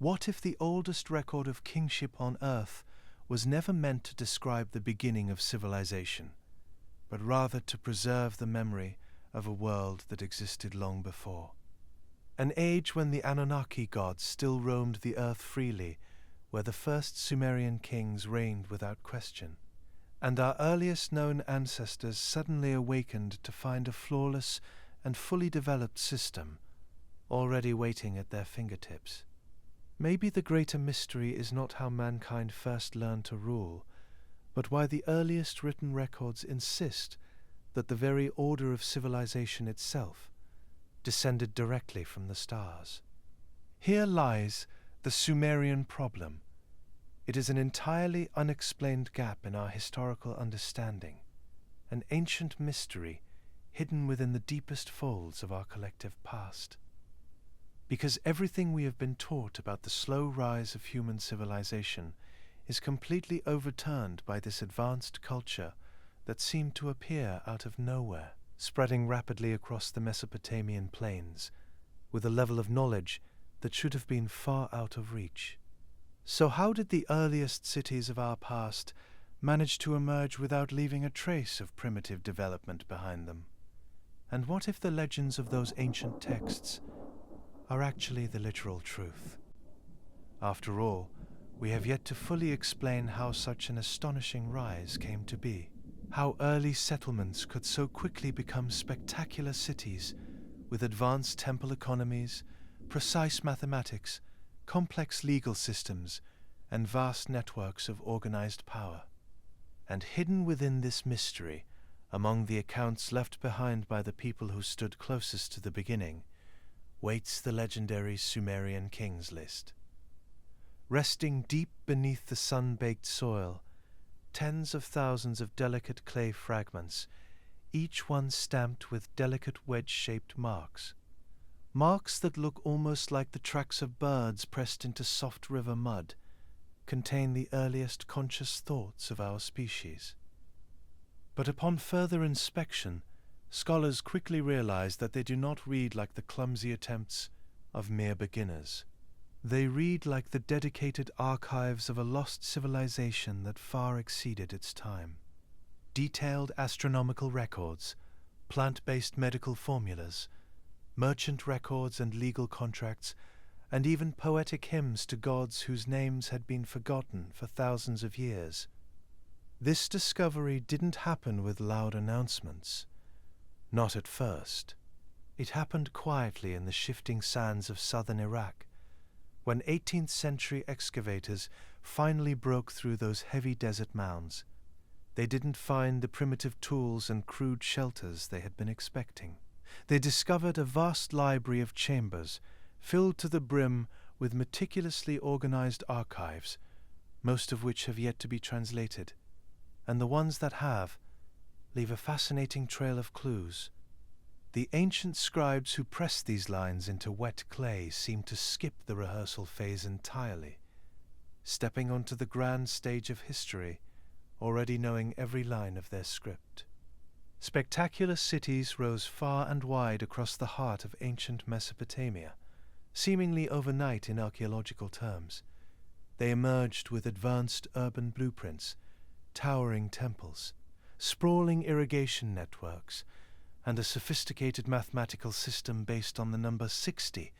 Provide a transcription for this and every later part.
What if the oldest record of kingship on Earth was never meant to describe the beginning of civilization, but rather to preserve the memory of a world that existed long before? An age when the Anunnaki Gods still roamed the earth freely, where the first Sumerian kings reigned without question, and our earliest known ancestors suddenly awakened to find a flawless and fully developed system already waiting at their fingertips. Maybe the greater mystery is not how mankind first learned to rule, but why the earliest written records insist that the very order of civilization itself descended directly from the stars. Here lies the Sumerian Problem. It is an entirely unexplained gap in our historical understanding, an ancient mystery hidden within the deepest folds of our collective past. Because everything we have been taught about the slow rise of human civilization is completely overturned by this advanced culture that seemed to appear out of nowhere, spreading rapidly across the Mesopotamian plains, with a level of knowledge that should have been far out of reach. So how did the earliest cities of our past manage to emerge without leaving a trace of primitive development behind them? And what if the legends of those ancient texts are actually the literal truth? After all, we have yet to fully explain how such an astonishing rise came to be, how early settlements could so quickly become spectacular cities with advanced temple economies, precise mathematics, complex legal systems, and vast networks of organized power. And hidden within this mystery, among the accounts left behind by the people who stood closest to the beginning, waits the legendary Sumerian Kings List. Resting deep beneath the sun-baked soil, tens of thousands of delicate clay fragments, each one stamped with delicate wedge-shaped marks. Marks that look almost like the tracks of birds pressed into soft river mud, contain the earliest conscious thoughts of our species. But upon further inspection, scholars quickly realize that they do not read like the clumsy attempts of mere beginners. They read like the dedicated archives of a lost civilization that far exceeded its time. Detailed astronomical records, plant-based medical formulas, merchant records and legal contracts, and even poetic hymns to gods whose names had been forgotten for thousands of years. This discovery didn't happen with loud announcements. Not at first. It happened quietly in the shifting sands of southern Iraq, when 18th century excavators finally broke through those heavy desert mounds. They didn't find the primitive tools and crude shelters they had been expecting. They discovered a vast library of chambers filled to the brim with meticulously organized archives, most of which have yet to be translated, and the ones that have leave a fascinating trail of clues. The ancient scribes who pressed these lines into wet clay seemed to skip the rehearsal phase entirely, stepping onto the grand stage of history, already knowing every line of their script. Spectacular cities rose far and wide across the heart of ancient Mesopotamia, seemingly overnight in archaeological terms. They emerged with advanced urban blueprints, towering temples, sprawling irrigation networks, and a sophisticated mathematical system based on the number 60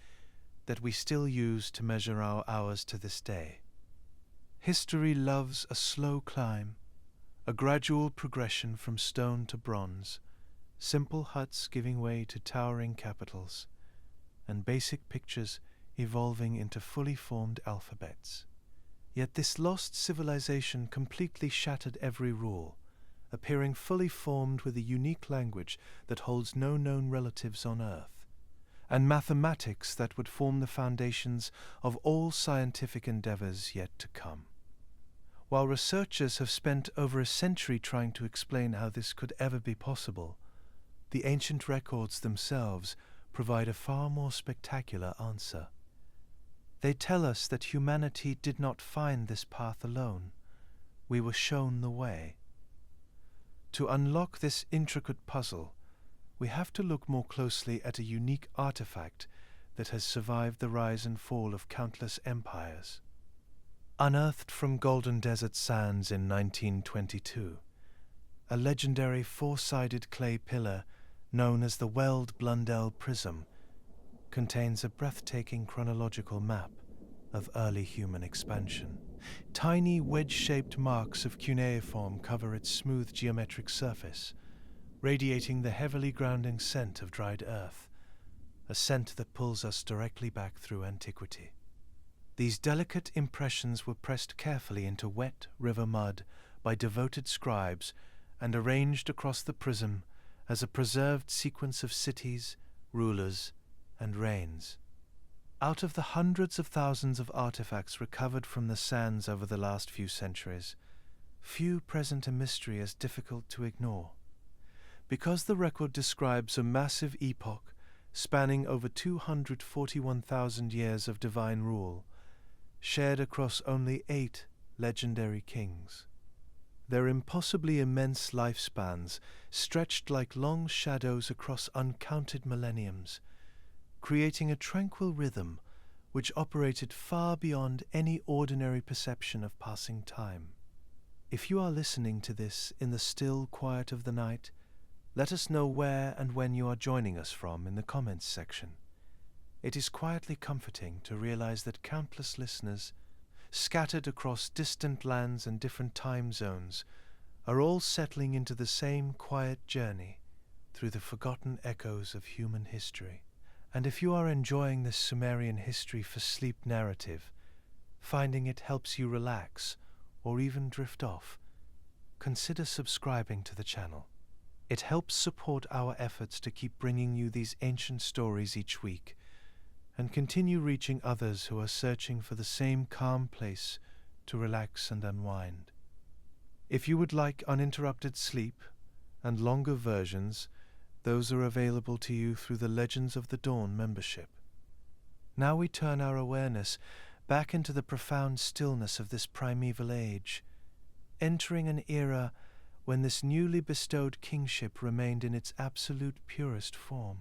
that we still use to measure our hours to this day. History loves a slow climb, a gradual progression from stone to bronze, simple huts giving way to towering capitals, and basic pictures evolving into fully formed alphabets. Yet this lost civilization completely shattered every rule, appearing fully formed with a unique language that holds no known relatives on Earth, and mathematics that would form the foundations of all scientific endeavors yet to come. While researchers have spent over a century trying to explain how this could ever be possible, the ancient records themselves provide a far more spectacular answer. They tell us that humanity did not find this path alone. We were shown the way. To unlock this intricate puzzle, we have to look more closely at a unique artifact that has survived the rise and fall of countless empires. Unearthed from golden desert sands in 1922, a legendary four-sided clay pillar known as the Weld-Blundell Prism contains a breathtaking chronological map of early human expansion. Tiny wedge-shaped marks of cuneiform cover its smooth geometric surface, radiating the heavily grounding scent of dried earth, a scent that pulls us directly back through antiquity. These delicate impressions were pressed carefully into wet river mud by devoted scribes and arranged across the prism as a preserved sequence of cities, rulers, and reigns. Out of the hundreds of thousands of artifacts recovered from the sands over the last few centuries, few present a mystery as difficult to ignore. Because the record describes a massive epoch spanning over 241,000 years of divine rule, shared across only 8 legendary kings. Their impossibly immense lifespans stretched like long shadows across uncounted millenniums, creating a tranquil rhythm which operated far beyond any ordinary perception of passing time. If you are listening to this in the still quiet of the night, let us know where and when you are joining us from in the comments section. It is quietly comforting to realize that countless listeners, scattered across distant lands and different time zones, are all settling into the same quiet journey through the forgotten echoes of human history. And if you are enjoying this Sumerian history for sleep narrative, finding it helps you relax or even drift off, consider subscribing to the channel. It helps support our efforts to keep bringing you these ancient stories each week and continue reaching others who are searching for the same calm place to relax and unwind. If you would like uninterrupted sleep and longer versions, those are available to you through the Legends of the Dawn membership. Now we turn our awareness back into the profound stillness of this primeval age, entering an era when this newly bestowed kingship remained in its absolute purest form,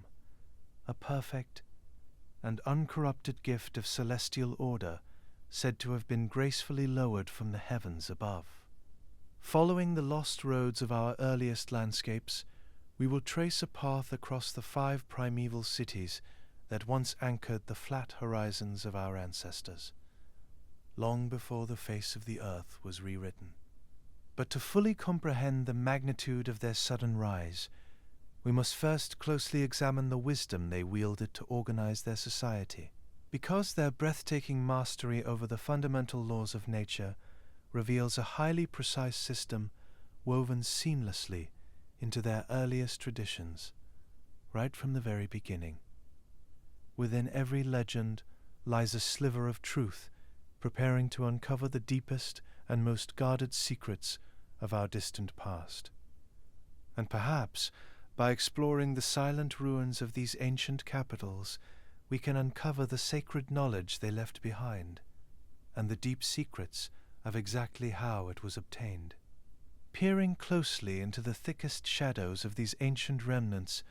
a perfect and uncorrupted gift of celestial order said to have been gracefully lowered from the heavens above. Following the lost roads of our earliest landscapes, we will trace a path across the 5 primeval cities that once anchored the flat horizons of our ancestors, long before the face of the earth was rewritten. But to fully comprehend the magnitude of their sudden rise, we must first closely examine the wisdom they wielded to organize their society. Because their breathtaking mastery over the fundamental laws of nature reveals a highly precise system woven seamlessly into their earliest traditions, right from the very beginning. Within every legend lies a sliver of truth, preparing to uncover the deepest and most guarded secrets of our distant past. And perhaps, by exploring the silent ruins of these ancient capitals, we can uncover the sacred knowledge they left behind, and the deep secrets of exactly how it was obtained. Peering closely into the thickest shadows of these ancient remnants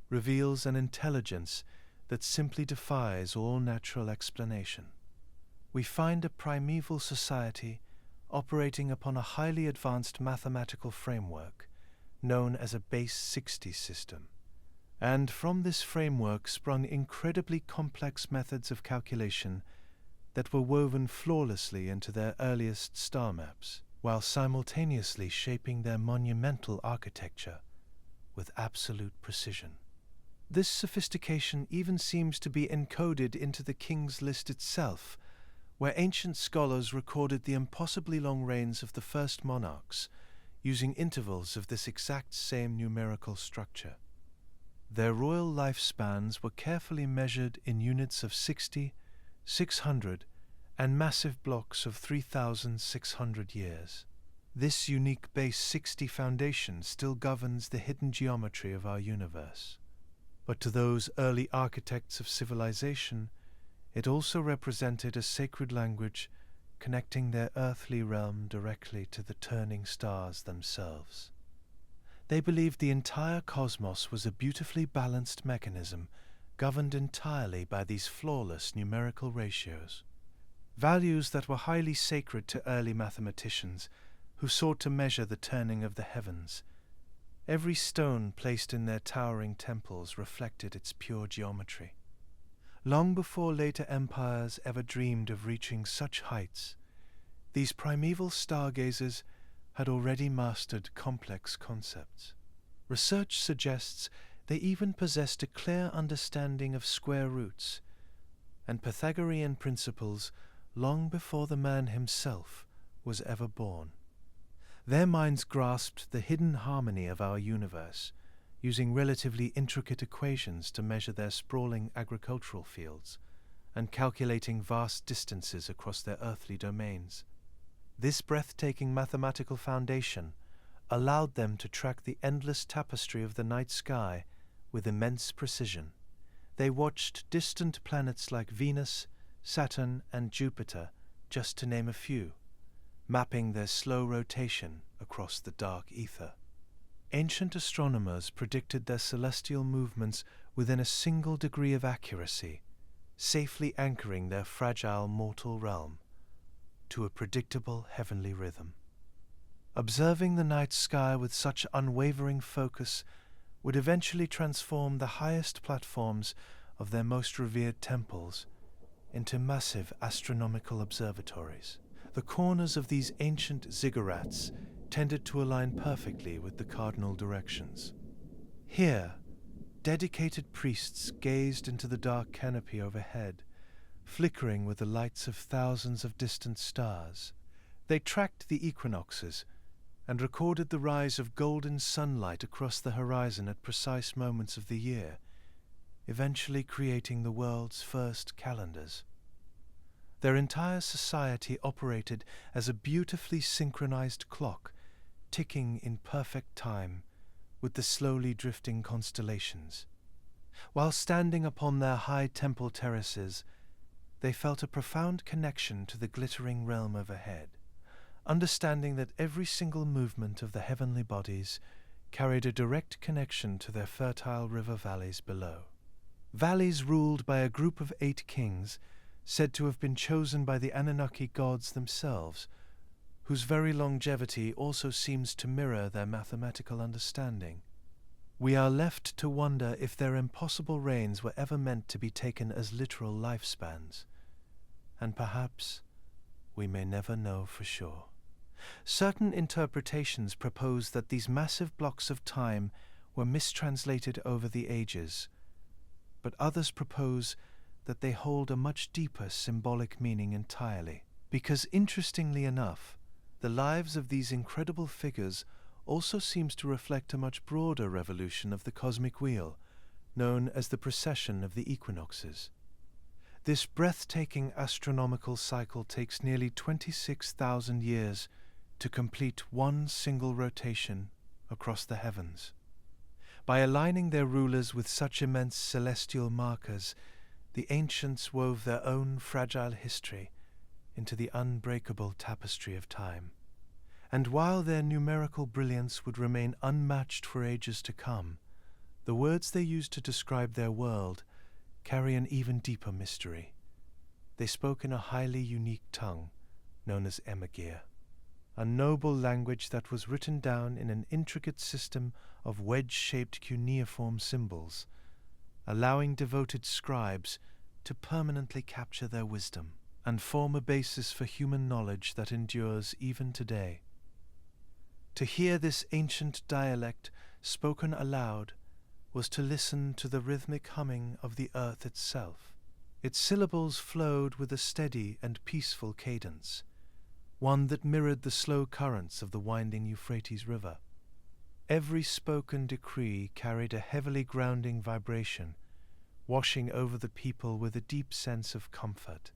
reveals an intelligence that simply defies all natural explanation. We find a primeval society operating upon a highly advanced mathematical framework known as a base 60 system. And from this framework sprung incredibly complex methods of calculation that were woven flawlessly into their earliest star maps, while simultaneously shaping their monumental architecture with absolute precision. This sophistication even seems to be encoded into the King's List itself, where ancient scholars recorded the impossibly long reigns of the first monarchs, using intervals of this exact same numerical structure. Their royal lifespans were carefully measured in units of 60, 600, and massive blocks of 3,600 years. This unique base 60 foundation still governs the hidden geometry of our universe. But to those early architects of civilization, it also represented a sacred language connecting their earthly realm directly to the turning stars themselves. They believed the entire cosmos was a beautifully balanced mechanism governed entirely by these flawless numerical ratios, values that were highly sacred to early mathematicians who sought to measure the turning of the heavens. Every stone placed in their towering temples reflected its pure geometry. Long before later empires ever dreamed of reaching such heights, these primeval stargazers had already mastered complex concepts. Research suggests they even possessed a clear understanding of square roots and Pythagorean principles long before the man himself was ever born. Their minds grasped the hidden harmony of our universe, using relatively intricate equations to measure their sprawling agricultural fields and calculating vast distances across their earthly domains. This breathtaking mathematical foundation allowed them to track the endless tapestry of the night sky with immense precision. They watched distant planets like Venus, Saturn, and Jupiter, just to name a few, mapping their slow rotation across the dark ether. Ancient astronomers predicted their celestial movements within a single degree of accuracy, safely anchoring their fragile mortal realm to a predictable heavenly rhythm. Observing the night sky with such unwavering focus would eventually transform the highest platforms of their most revered temples into massive astronomical observatories. The corners of these ancient ziggurats tended to align perfectly with the cardinal directions. Here, dedicated priests gazed into the dark canopy overhead, flickering with the lights of thousands of distant stars. They tracked the equinoxes and recorded the rise of golden sunlight across the horizon at precise moments of the year, eventually creating the world's first calendars. Their entire society operated as a beautifully synchronized clock, ticking in perfect time with the slowly drifting constellations. While standing upon their high temple terraces, they felt a profound connection to the glittering realm overhead, understanding that every single movement of the heavenly bodies carried a direct connection to their fertile river valleys below. Valleys ruled by a group of 8 kings, said to have been chosen by the Anunnaki Gods themselves, whose very longevity also seems to mirror their mathematical understanding. We are left to wonder if their impossible reigns were ever meant to be taken as literal lifespans, and perhaps we may never know for sure. Certain interpretations propose that these massive blocks of time were mistranslated over the ages, but others propose that they hold a much deeper symbolic meaning entirely, because interestingly enough, the lives of these incredible figures also seems to reflect a much broader revolution of the cosmic wheel, known as the precession of the equinoxes. This breathtaking astronomical cycle takes nearly 26,000 years to complete one single rotation across the heavens. By aligning their rulers with such immense celestial markers, the ancients wove their own fragile history into the unbreakable tapestry of time. And while their numerical brilliance would remain unmatched for ages to come, the words they used to describe their world carry an even deeper mystery. They spoke in a highly unique tongue known as Emagir, a noble language that was written down in an intricate system of wedge-shaped cuneiform symbols, allowing devoted scribes to permanently capture their wisdom and form a basis for human knowledge that endures even today. To hear this ancient dialect spoken aloud was to listen to the rhythmic humming of the earth itself. Its syllables flowed with a steady and peaceful cadence, one that mirrored the slow currents of the winding Euphrates River. Every spoken decree carried a heavily grounding vibration, washing over the people with a deep sense of comfort.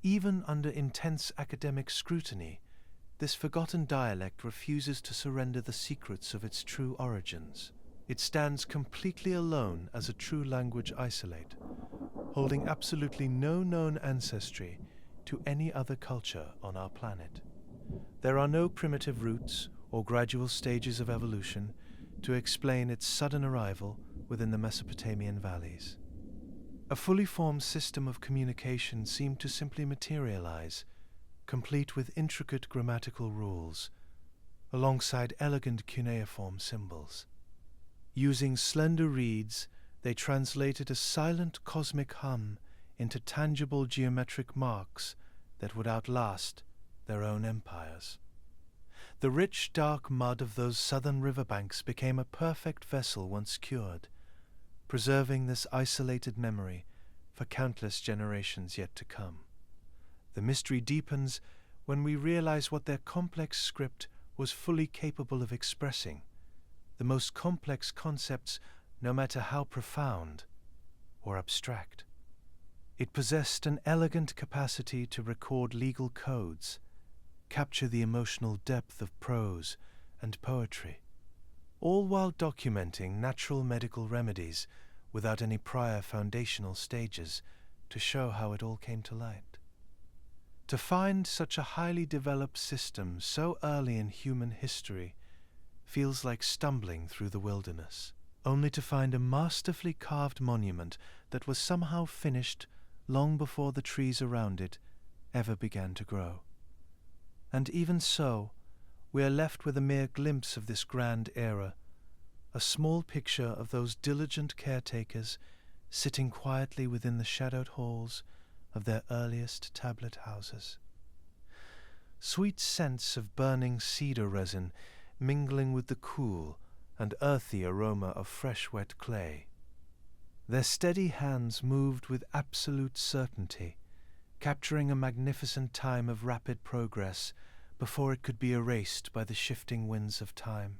Even under intense academic scrutiny, this forgotten dialect refuses to surrender the secrets of its true origins. It stands completely alone as a true language isolate, holding absolutely no known ancestry to any other culture on our planet. There are no primitive roots or gradual stages of evolution to explain its sudden arrival within the Mesopotamian valleys. A fully formed system of communication seemed to simply materialize, complete with intricate grammatical rules, alongside elegant cuneiform symbols. Using slender reeds, they translated a silent cosmic hum into tangible geometric marks that would outlast their own empires. The rich, dark mud of those southern riverbanks became a perfect vessel once cured, preserving this isolated memory for countless generations yet to come. The mystery deepens when we realize what their complex script was fully capable of expressing, the most complex concepts, no matter how profound or abstract. It possessed an elegant capacity to record legal codes, capture the emotional depth of prose and poetry, all while documenting natural medical remedies without any prior foundational stages to show how it all came to light. To find such a highly developed system so early in human history feels like stumbling through the wilderness, only to find a masterfully carved monument that was somehow finished long before the trees around it ever began to grow. And even so, we are left with a mere glimpse of this grand era, a small picture of those diligent caretakers sitting quietly within the shadowed halls of their earliest tablet houses. Sweet scents of burning cedar resin mingling with the cool and earthy aroma of fresh wet clay. Their steady hands moved with absolute certainty, capturing a magnificent time of rapid progress before it could be erased by the shifting winds of time.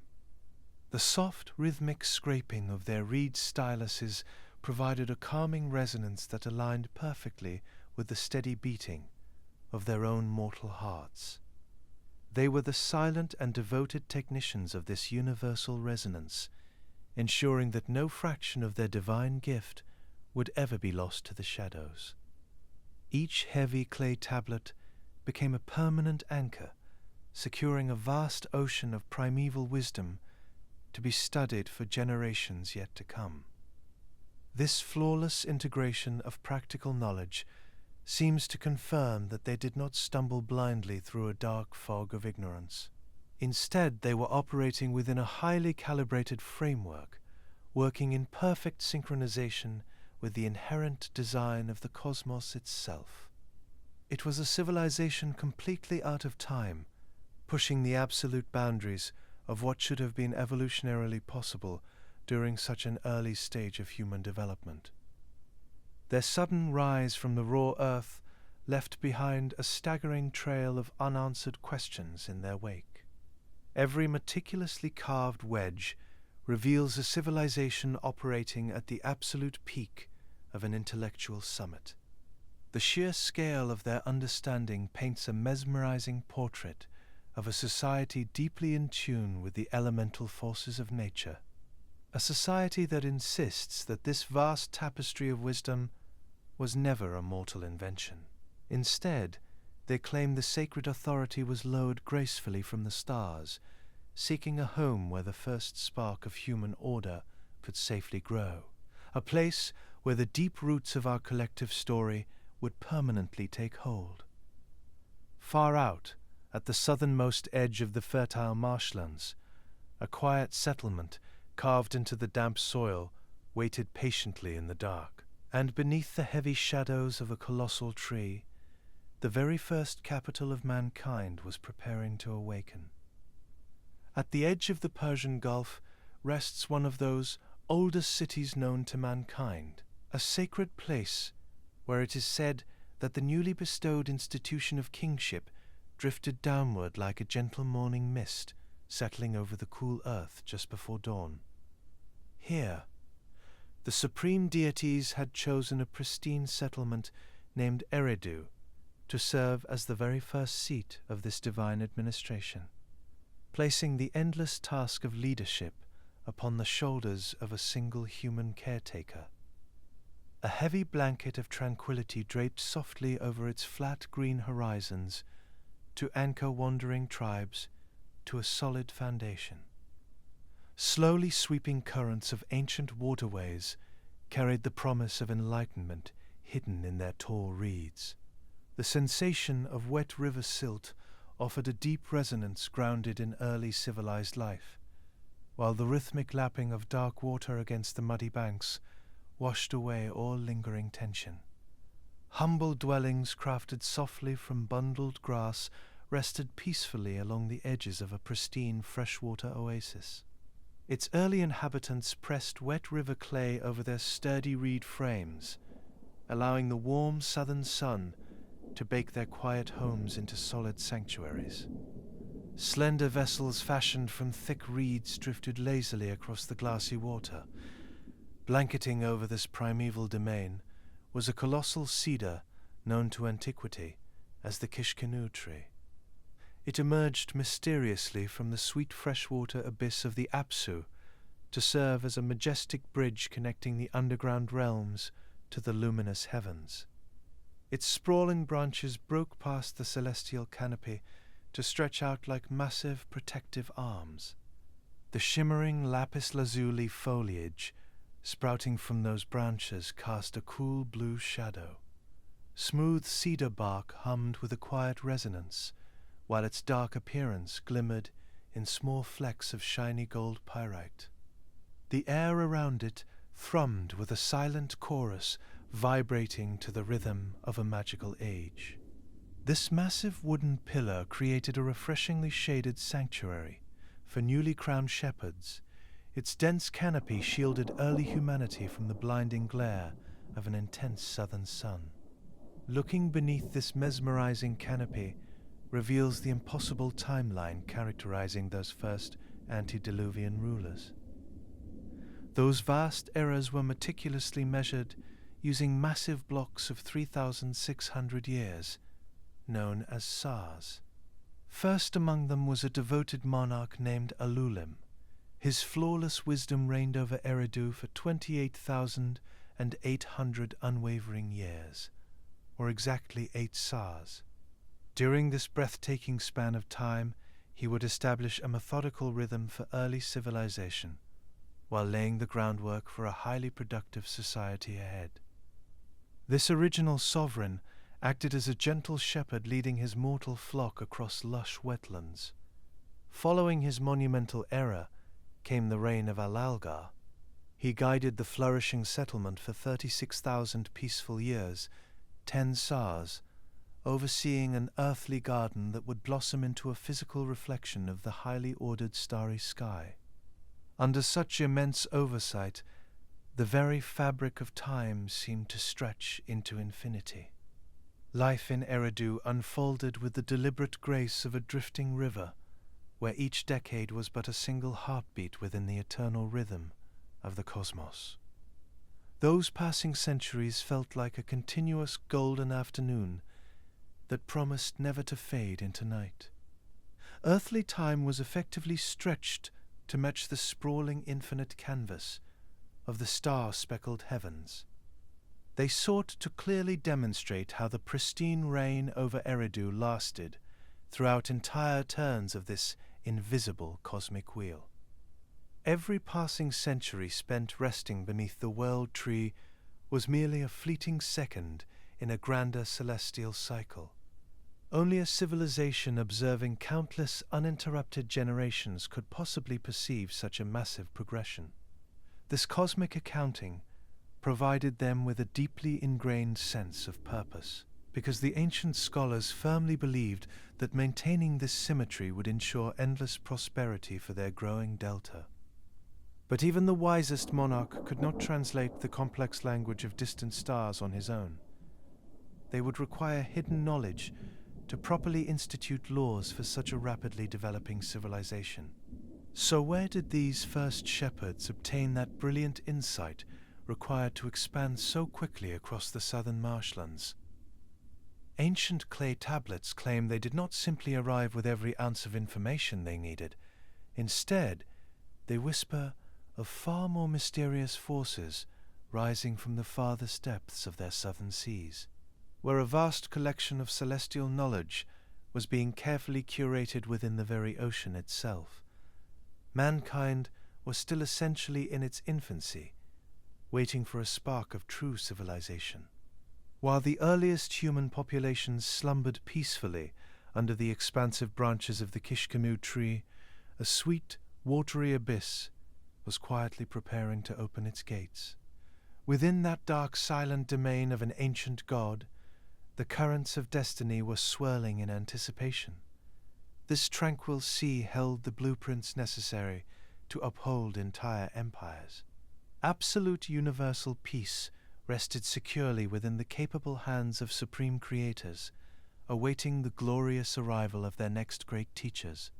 The soft, rhythmic scraping of their reed styluses provided a calming resonance that aligned perfectly with the steady beating of their own mortal hearts. They were the silent and devoted technicians of this universal resonance, ensuring that no fraction of their divine gift would ever be lost to the shadows. Each heavy clay tablet became a permanent anchor, securing a vast ocean of primeval wisdom to be studied for generations yet to come. This flawless integration of practical knowledge seems to confirm that they did not stumble blindly through a dark fog of ignorance. Instead, they were operating within a highly calibrated framework, working in perfect synchronization with the inherent design of the cosmos itself. It was a civilization completely out of time, pushing the absolute boundaries of what should have been evolutionarily possible during such an early stage of human development. Their sudden rise from the raw earth left behind a staggering trail of unanswered questions in their wake. Every meticulously carved wedge reveals a civilization operating at the absolute peak of an intellectual summit. The sheer scale of their understanding paints a mesmerizing portrait of a society deeply in tune with the elemental forces of nature, a society that insists that this vast tapestry of wisdom was never a mortal invention. Instead, they claim the sacred authority was lowered gracefully from the stars, seeking a home where the first spark of human order could safely grow, a place where the deep roots of our collective story would permanently take hold. Far out, at the southernmost edge of the fertile marshlands, a quiet settlement carved into the damp soil waited patiently in the dark, and beneath the heavy shadows of a colossal tree, the very first capital of mankind was preparing to awaken. At the edge of the Persian Gulf rests one of those oldest cities known to mankind, a sacred place where it is said that the newly bestowed institution of kingship drifted downward like a gentle morning mist settling over the cool earth just before dawn. Here, the supreme deities had chosen a pristine settlement named Eridu to serve as the very first seat of this divine administration, placing the endless task of leadership upon the shoulders of a single human caretaker. A heavy blanket of tranquility draped softly over its flat green horizons to anchor wandering tribes to a solid foundation. Slowly sweeping currents of ancient waterways carried the promise of enlightenment hidden in their tall reeds. The sensation of wet river silt offered a deep resonance grounded in early civilized life, while the rhythmic lapping of dark water against the muddy banks washed away all lingering tension. Humble dwellings crafted softly from bundled grass rested peacefully along the edges of a pristine freshwater oasis. Its early inhabitants pressed wet river clay over their sturdy reed frames, allowing the warm southern sun to bake their quiet homes into solid sanctuaries. Slender vessels fashioned from thick reeds drifted lazily across the glassy water. Blanketing over this primeval domain was a colossal cedar known to antiquity as the Kishkenu tree. It emerged mysteriously from the sweet freshwater abyss of the Apsu to serve as a majestic bridge connecting the underground realms to the luminous heavens. Its sprawling branches broke past the celestial canopy to stretch out like massive protective arms. The shimmering lapis lazuli foliage sprouting from those branches cast a cool blue shadow. Smooth cedar bark hummed with a quiet resonance, while its dark appearance glimmered in small flecks of shiny gold pyrite. The air around it thrummed with a silent chorus vibrating to the rhythm of a magical age. This massive wooden pillar created a refreshingly shaded sanctuary for newly crowned shepherds. Its dense canopy shielded early humanity from the blinding glare of an intense southern sun. Looking beneath this mesmerizing canopy reveals the impossible timeline characterizing those first antediluvian rulers. Those vast eras were meticulously measured using massive blocks of 3,600 years, known as Sars. First among them was a devoted monarch named Alulim. His flawless wisdom reigned over Eridu for 28,800 unwavering years, or exactly 8 Sars. During this breathtaking span of time, he would establish a methodical rhythm for early civilization, while laying the groundwork for a highly productive society ahead. This original sovereign acted as a gentle shepherd leading his mortal flock across lush wetlands. Following his monumental era came the reign of Alalgar. He guided the flourishing settlement for 36,000 peaceful years, 10 Sars, overseeing an earthly garden that would blossom into a physical reflection of the highly ordered starry sky. Under such immense oversight, the very fabric of time seemed to stretch into infinity. Life in Eridu unfolded with the deliberate grace of a drifting river, where each decade was but a single heartbeat within the eternal rhythm of the cosmos. Those passing centuries felt like a continuous golden afternoon that promised never to fade into night. Earthly time was effectively stretched to match the sprawling infinite canvas of the star-speckled heavens. They sought to clearly demonstrate how the pristine reign over Eridu lasted throughout entire turns of this invisible cosmic wheel. Every passing century spent resting beneath the world tree was merely a fleeting second in a grander celestial cycle. Only a civilization observing countless uninterrupted generations could possibly perceive such a massive progression. This cosmic accounting provided them with a deeply ingrained sense of purpose, because the ancient scholars firmly believed that maintaining this symmetry would ensure endless prosperity for their growing delta. But even the wisest monarch could not translate the complex language of distant stars on his own. They would require hidden knowledge to properly institute laws for such a rapidly developing civilization. So where did these first shepherds obtain that brilliant insight required to expand so quickly across the southern marshlands? Ancient clay tablets claim they did not simply arrive with every ounce of information they needed. Instead, they whisper of far more mysterious forces rising from the farthest depths of their southern seas, where a vast collection of celestial knowledge was being carefully curated within the very ocean itself. Mankind was still essentially in its infancy, waiting for a spark of true civilization. While the earliest human populations slumbered peacefully under the expansive branches of the kishkamu tree, a sweet, watery abyss was quietly preparing to open its gates. Within that dark, silent domain of an ancient god, the currents of destiny were swirling in anticipation. This tranquil sea held the blueprints necessary to uphold entire empires. Absolute universal peace rested securely within the capable hands of supreme creators, awaiting the glorious arrival of their next great teachers.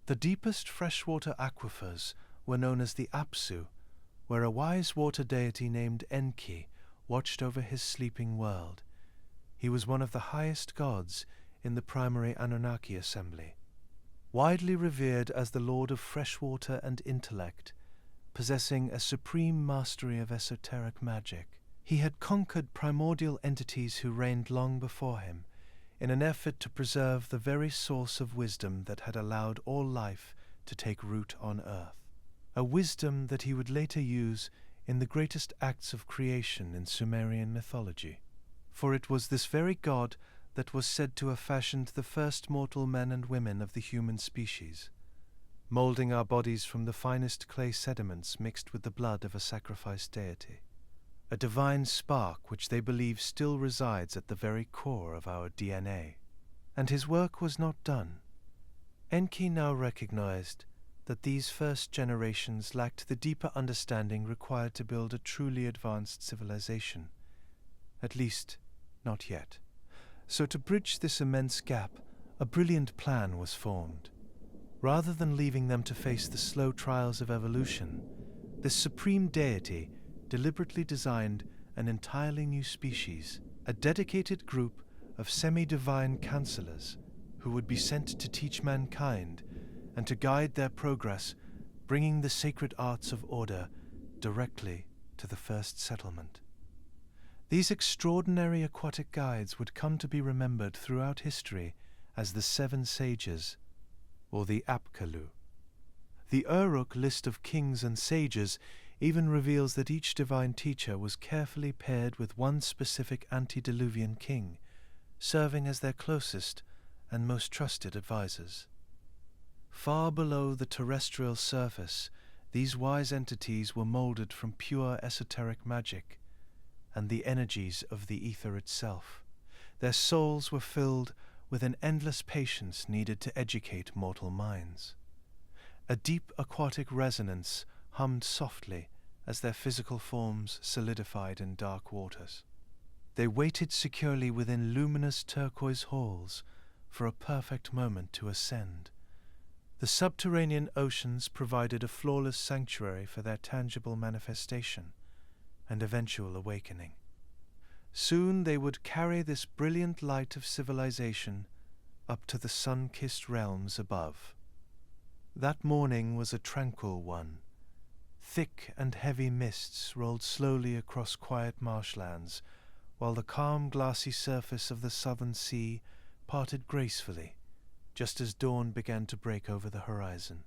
The deepest freshwater aquifers were known as the Apsu, where a wise water deity named Enki watched over his sleeping world. He was one of the highest gods in the primary Anunnaki assembly. Widely revered as the lord of freshwater and intellect, possessing a supreme mastery of esoteric magic, he had conquered primordial entities who reigned long before him, in an effort to preserve the very source of wisdom that had allowed all life to take root on earth. A wisdom that he would later use in the greatest acts of creation in Sumerian mythology. For it was this very god that was said to have fashioned the first mortal men and women of the human species, molding our bodies from the finest clay sediments mixed with the blood of a sacrificed deity, a divine spark which they believe still resides at the very core of our DNA. And his work was not done. Enki now recognized that these first generations lacked the deeper understanding required to build a truly advanced civilization, at least not yet. So to bridge this immense gap, a brilliant plan was formed. Rather than leaving them to face the slow trials of evolution, this supreme deity deliberately designed an entirely new species, a dedicated group of semi-divine counselors who would be sent to teach mankind and to guide their progress, bringing the sacred arts of order directly to the first settlement. These extraordinary aquatic guides would come to be remembered throughout history as the Seven Sages, or the Apkallu. The Uruk list of kings and sages even reveals that each divine teacher was carefully paired with one specific antediluvian king, serving as their closest and most trusted advisors. Far below the terrestrial surface, these wise entities were molded from pure esoteric magic and the energies of the ether itself. Their souls were filled with an endless patience needed to educate mortal minds. A deep aquatic resonance hummed softly as their physical forms solidified in dark waters. They waited securely within luminous turquoise halls for a perfect moment to ascend. The subterranean oceans provided a flawless sanctuary for their tangible manifestation and eventual awakening. Soon they would carry this brilliant light of civilization up to the sun-kissed realms above. That morning was a tranquil one. Thick and heavy mists rolled slowly across quiet marshlands, while the calm glassy surface of the southern sea parted gracefully, just as dawn began to break over the horizon.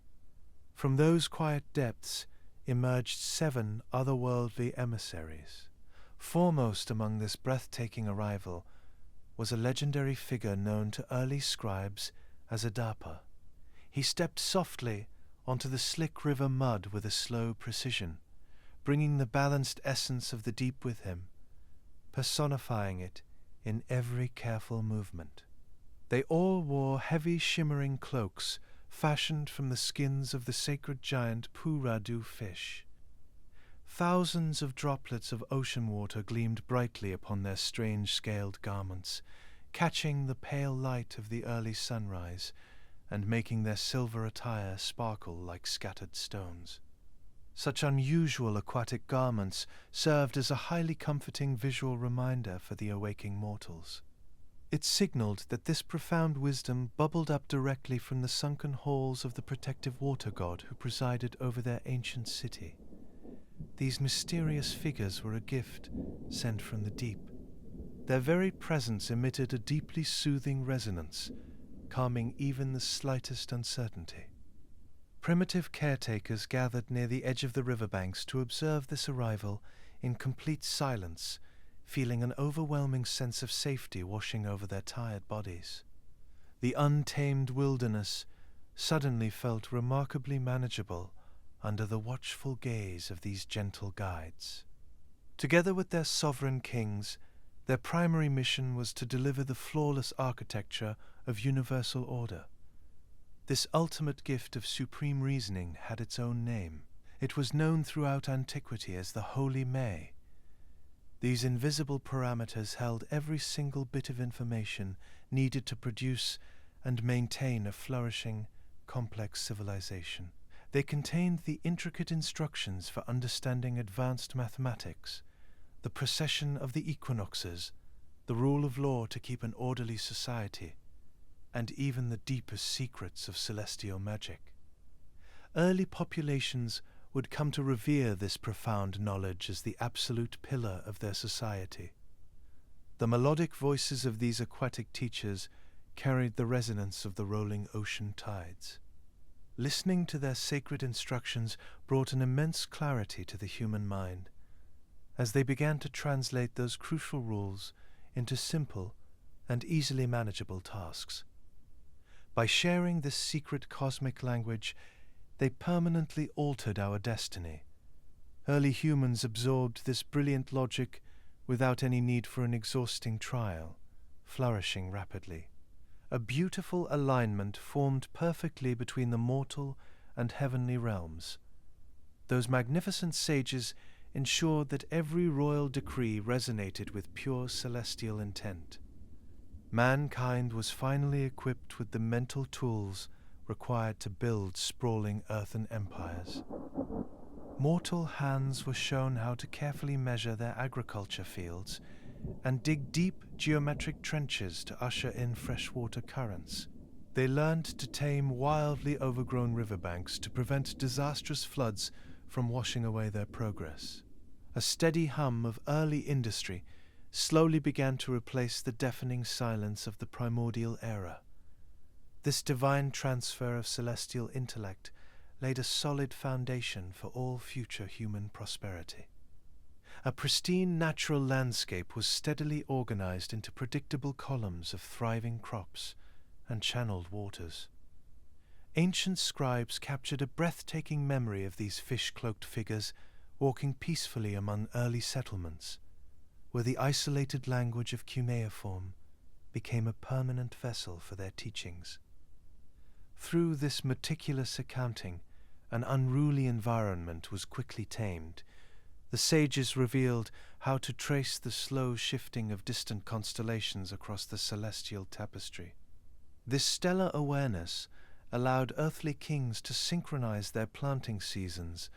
From those quiet depths emerged 7 otherworldly emissaries. Foremost among this breathtaking arrival was a legendary figure known to early scribes as Adapa. He stepped softly onto the slick river mud with a slow precision, bringing the balanced essence of the deep with him, personifying it in every careful movement. They all wore heavy shimmering cloaks fashioned from the skins of the sacred giant Eridu fish. Thousands of droplets of ocean water gleamed brightly upon their strange scaled garments, catching the pale light of the early sunrise and making their silver attire sparkle like scattered stones. Such unusual aquatic garments served as a highly comforting visual reminder for the awaking mortals. It signaled that this profound wisdom bubbled up directly from the sunken halls of the protective water god who presided over their ancient city. These mysterious figures were a gift sent from the deep. Their very presence emitted a deeply soothing resonance, calming even the slightest uncertainty. Primitive caretakers gathered near the edge of the riverbanks to observe this arrival in complete silence, feeling an overwhelming sense of safety washing over their tired bodies. The untamed wilderness suddenly felt remarkably manageable under the watchful gaze of these gentle guides. Together with their sovereign kings, their primary mission was to deliver the flawless architecture of universal order. This ultimate gift of supreme reasoning had its own name. It was known throughout antiquity as the Holy May. These invisible parameters held every single bit of information needed to produce and maintain a flourishing, complex civilization. They contained the intricate instructions for understanding advanced mathematics, the precession of the equinoxes, the rule of law to keep an orderly society, and even the deepest secrets of celestial magic. Early populations would come to revere this profound knowledge as the absolute pillar of their society. The melodic voices of these aquatic teachers carried the resonance of the rolling ocean tides. Listening to their sacred instructions brought an immense clarity to the human mind, as they began to translate those crucial rules into simple and easily manageable tasks. By sharing this secret cosmic language, they permanently altered our destiny. Early humans absorbed this brilliant logic without any need for an exhausting trial, flourishing rapidly. A beautiful alignment formed perfectly between the mortal and heavenly realms. Those magnificent sages ensured that every royal decree resonated with pure celestial intent. Mankind was finally equipped with the mental tools required to build sprawling earthen empires. Mortal hands were shown how to carefully measure their agriculture fields and dig deep geometric trenches to usher in freshwater currents. They learned to tame wildly overgrown riverbanks to prevent disastrous floods from washing away their progress. A steady hum of early industry slowly began to replace the deafening silence of the primordial era. This divine transfer of celestial intellect laid a solid foundation for all future human prosperity. A pristine natural landscape was steadily organized into predictable columns of thriving crops and channeled waters. Ancient scribes captured a breathtaking memory of these fish-cloaked figures walking peacefully among early settlements, where the isolated language of Cuneiform became a permanent vessel for their teachings. Through this meticulous accounting, an unruly environment was quickly tamed. The sages revealed how to trace the slow shifting of distant constellations across the celestial tapestry. This stellar awareness allowed earthly kings to synchronize their planting seasons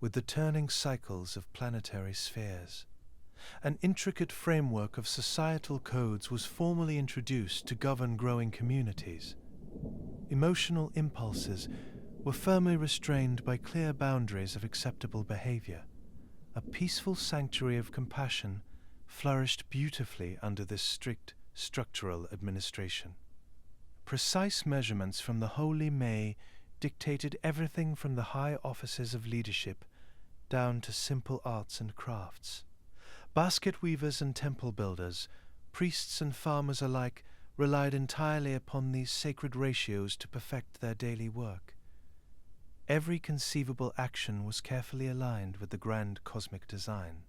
with the turning cycles of planetary spheres. An intricate framework of societal codes was formally introduced to govern growing communities. Emotional impulses were firmly restrained by clear boundaries of acceptable behavior. A peaceful sanctuary of compassion flourished beautifully under this strict structural administration. Precise measurements from the Holy May dictated everything from the high offices of leadership down to simple arts and crafts. Basket weavers and temple builders, priests and farmers alike, relied entirely upon these sacred ratios to perfect their daily work. Every conceivable action was carefully aligned with the grand cosmic design.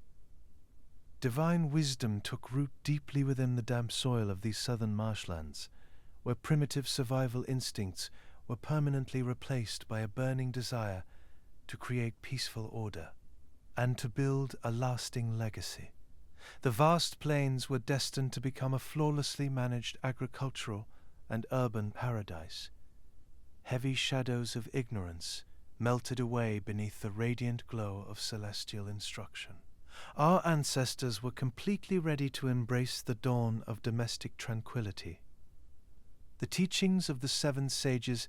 Divine wisdom took root deeply within the damp soil of these southern marshlands, where primitive survival instincts were permanently replaced by a burning desire to create peaceful order and to build a lasting legacy. The vast plains were destined to become a flawlessly managed agricultural and urban paradise. Heavy shadows of ignorance melted away beneath the radiant glow of celestial instruction. Our ancestors were completely ready to embrace the dawn of domestic tranquility. The teachings of the seven sages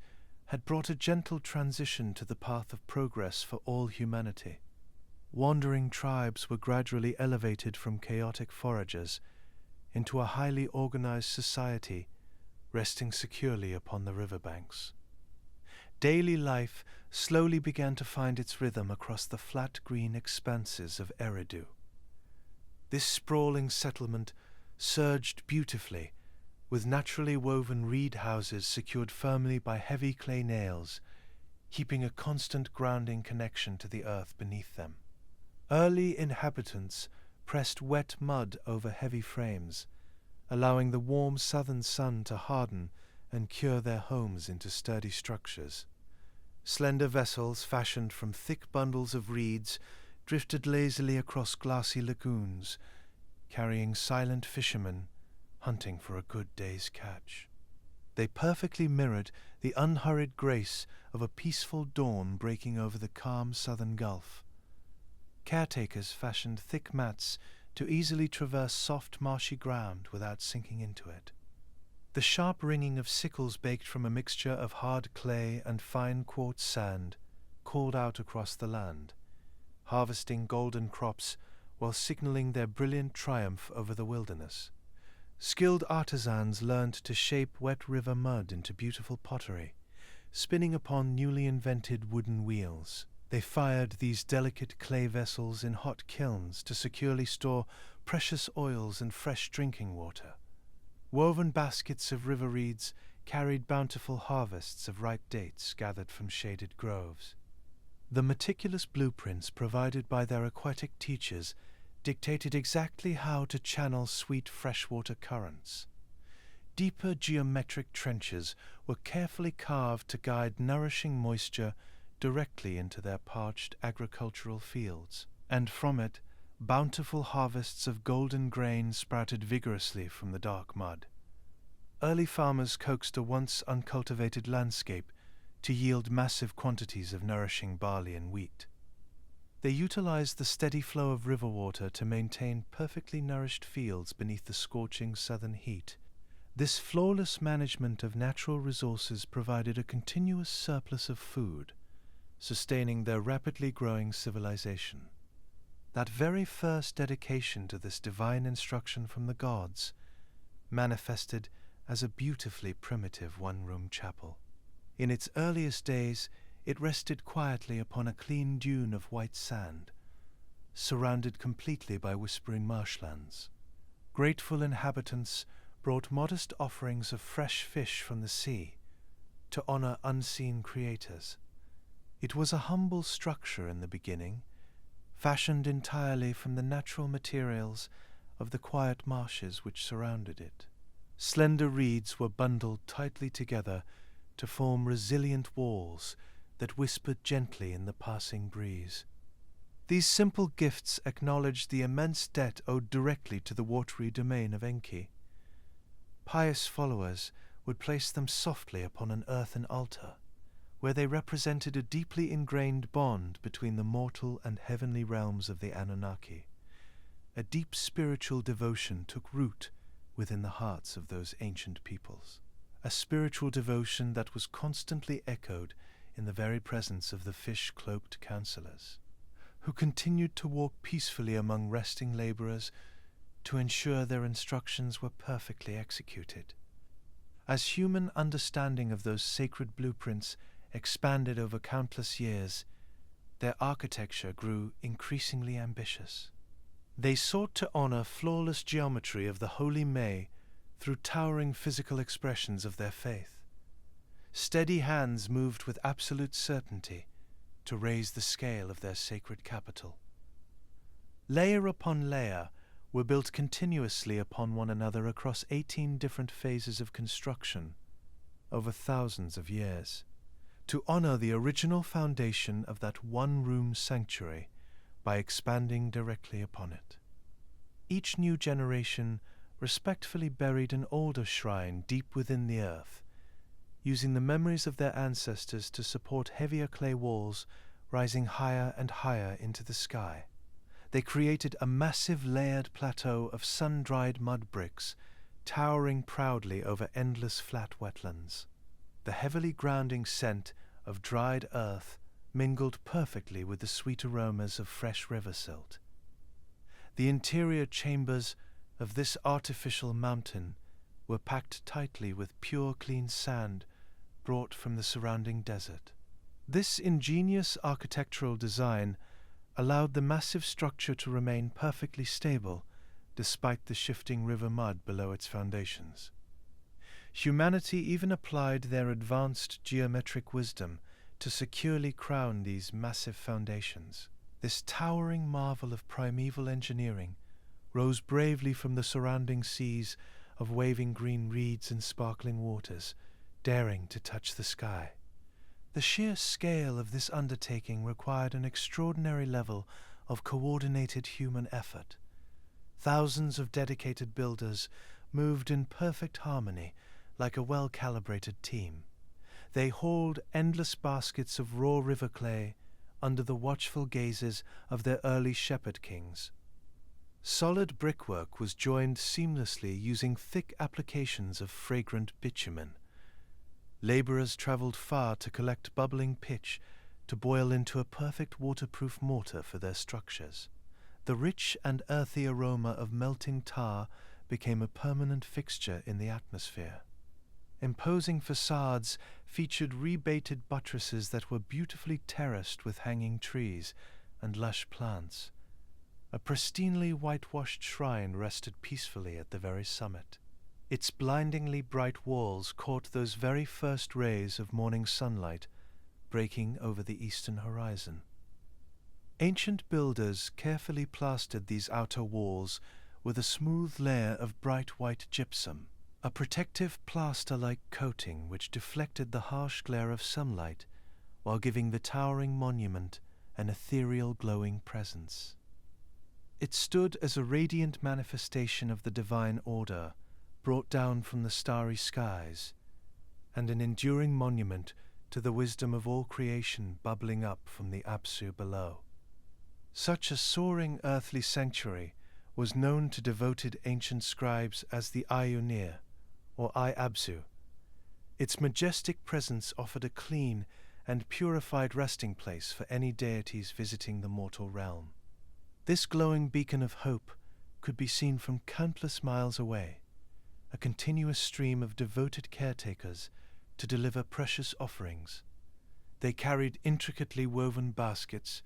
had brought a gentle transition to the path of progress for all humanity. Wandering tribes were gradually elevated from chaotic foragers into a highly organized society resting securely upon the riverbanks. Daily life slowly began to find its rhythm across the flat green expanses of Eridu. This sprawling settlement surged beautifully, with naturally woven reed houses secured firmly by heavy clay nails, keeping a constant grounding connection to the earth beneath them. Early inhabitants pressed wet mud over heavy frames, allowing the warm southern sun to harden and cure their homes into sturdy structures. Slender vessels fashioned from thick bundles of reeds drifted lazily across glassy lagoons, carrying silent fishermen hunting for a good day's catch. They perfectly mirrored the unhurried grace of a peaceful dawn breaking over the calm southern gulf. Caretakers fashioned thick mats to easily traverse soft marshy ground without sinking into it. The sharp ringing of sickles baked from a mixture of hard clay and fine quartz sand called out across the land, harvesting golden crops while signaling their brilliant triumph over the wilderness. Skilled artisans learned to shape wet river mud into beautiful pottery, spinning upon newly invented wooden wheels. They fired these delicate clay vessels in hot kilns to securely store precious oils and fresh drinking water. Woven baskets of river reeds carried bountiful harvests of ripe dates gathered from shaded groves. The meticulous blueprints provided by their aquatic teachers dictated exactly how to channel sweet freshwater currents. Deeper geometric trenches were carefully carved to guide nourishing moisture directly into their parched agricultural fields, and from it bountiful harvests of golden grain sprouted vigorously from the dark mud. Early farmers coaxed a once uncultivated landscape to yield massive quantities of nourishing barley and wheat. They utilized the steady flow of river water to maintain perfectly nourished fields beneath the scorching southern heat. This flawless management of natural resources provided a continuous surplus of food, sustaining their rapidly growing civilization. That very first dedication to this divine instruction from the gods manifested as a beautifully primitive one-room chapel. In its earliest days, it rested quietly upon a clean dune of white sand, surrounded completely by whispering marshlands. Grateful inhabitants brought modest offerings of fresh fish from the sea to honor unseen creators. It was a humble structure in the beginning, fashioned entirely from the natural materials of the quiet marshes which surrounded it. Slender reeds were bundled tightly together to form resilient walls that whispered gently in the passing breeze. These simple gifts acknowledged the immense debt owed directly to the watery domain of Enki. Pious followers would place them softly upon an earthen altar, where they represented a deeply ingrained bond between the mortal and heavenly realms of the Anunnaki. A deep spiritual devotion took root within the hearts of those ancient peoples, a spiritual devotion that was constantly echoed in the very presence of the fish-cloaked counselors, who continued to walk peacefully among resting laborers to ensure their instructions were perfectly executed. As human understanding of those sacred blueprints expanded over countless years, their architecture grew increasingly ambitious. They sought to honor flawless geometry of the holy May through towering physical expressions of their faith. Steady hands moved with absolute certainty to raise the scale of their sacred capital. Layer upon layer were built continuously upon one another across 18 different phases of construction over thousands of years, to honor the original foundation of that one-room sanctuary by expanding directly upon it. Each new generation respectfully buried an older shrine deep within the earth, using the memories of their ancestors to support heavier clay walls rising higher and higher into the sky. They created a massive layered plateau of sun-dried mud bricks, towering proudly over endless flat wetlands. The heavily grounding scent of dried earth mingled perfectly with the sweet aromas of fresh river silt. The interior chambers of this artificial mountain were packed tightly with pure, clean sand brought from the surrounding desert. This ingenious architectural design allowed the massive structure to remain perfectly stable despite the shifting river mud below its foundations. Humanity even applied their advanced geometric wisdom to securely crown these massive foundations. This towering marvel of primeval engineering rose bravely from the surrounding seas of waving green reeds and sparkling waters, daring to touch the sky. The sheer scale of this undertaking required an extraordinary level of coordinated human effort. Thousands of dedicated builders moved in perfect harmony like a well-calibrated team. They hauled endless baskets of raw river clay under the watchful gazes of their early shepherd kings. Solid brickwork was joined seamlessly using thick applications of fragrant bitumen. Laborers traveled far to collect bubbling pitch to boil into a perfect waterproof mortar for their structures. The rich and earthy aroma of melting tar became a permanent fixture in the atmosphere. Imposing facades featured rebaited buttresses that were beautifully terraced with hanging trees and lush plants. A pristinely whitewashed shrine rested peacefully at the very summit. Its blindingly bright walls caught those very first rays of morning sunlight breaking over the eastern horizon. Ancient builders carefully plastered these outer walls with a smooth layer of bright white gypsum, a protective plaster-like coating which deflected the harsh glare of sunlight while giving the towering monument an ethereal glowing presence. It stood as a radiant manifestation of the divine order brought down from the starry skies, and an enduring monument to the wisdom of all creation bubbling up from the Apsu below. Such a soaring earthly sanctuary was known to devoted ancient scribes as the Ionir, or I-Abzu. Its majestic presence offered a clean and purified resting place for any deities visiting the mortal realm. This glowing beacon of hope could be seen from countless miles away, a continuous stream of devoted caretakers to deliver precious offerings. They carried intricately woven baskets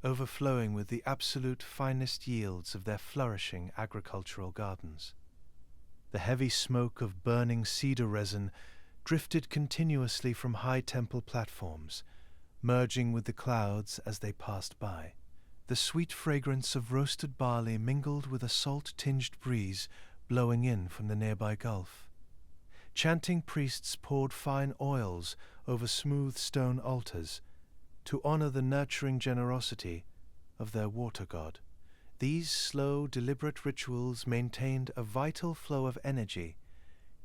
overflowing with the absolute finest yields of their flourishing agricultural gardens. The heavy smoke of burning cedar resin drifted continuously from high temple platforms, merging with the clouds as they passed by. The sweet fragrance of roasted barley mingled with a salt-tinged breeze blowing in from the nearby gulf. Chanting priests poured fine oils over smooth stone altars to honor the nurturing generosity of their water god. These slow, deliberate rituals maintained a vital flow of energy,